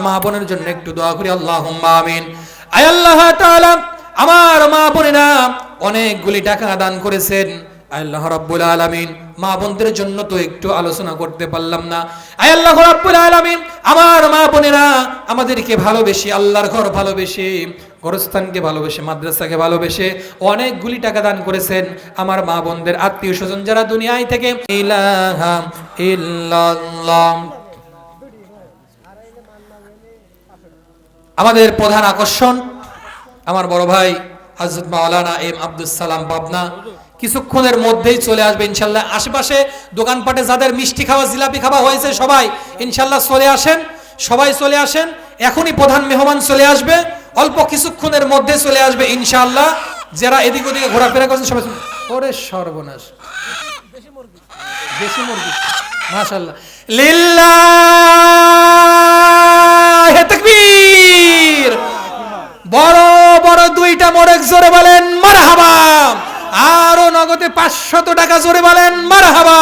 মা বোনের জন্য একটু দোয়া করি, আল্লাহুম্মা আমিন। আয় আল্লাহ তাআলা, আমার মা বোনেরা অনেকগুলি টাকা দান করেছেন, আল্লাহ রাব্বুল আলামিন মা বোনদের জন্য তো একটু আলোচনা করতে পারলাম না। আয় আল্লাহ রাব্বুল আলামিন, আমার মা বোনেরা আমাদেরকে ভালোবেসে, আল্লাহর ঘর ভালোবেসে, গোরস্থানকে ভালোবেসে, মাদ্রাসাকে ভালোবেসে অনেকগুলি টাকা দান করেছেন। আমার মা বোনদের আত্মীয় স্বজন যারা দুনিয়ায় থেকে ইলাহা ইল্লাল্লাহ। আমাদের প্রধান আকর্ষণ আমার বড় ভাই হযরত মাওলানা এম আব্দুস সালাম পাবনা কিছুক্ষণের মধ্যেই চলে আসবে ইনশাআল্লাহ। আশেপাশে দোকানপাটে যাদের মিষ্টি খাওয়া, জিলাপি খাওয়া হয়েছে সবাই ইনশাআল্লাহ চলে আসেন, সবাই চলে আসেন। এখনই প্রধান মেহমান চলে আসবে, অল্প কিছুক্ষণের মধ্যে চলে আসবে ইনশাআল্লাহ। যারা এদিক ওদিকে ঘোরাফেরা করছেন সবাই, ওরে সর্বনাশ, দেশি মুরগি, মাশাআল্লাহ, লিল্লাহি তাকবীর। বড় বড় দুইটা মোরগ জোরে বলেন মারহাবা। আরো নগদে 500 টাকা জোরে বলেন মারহাবা।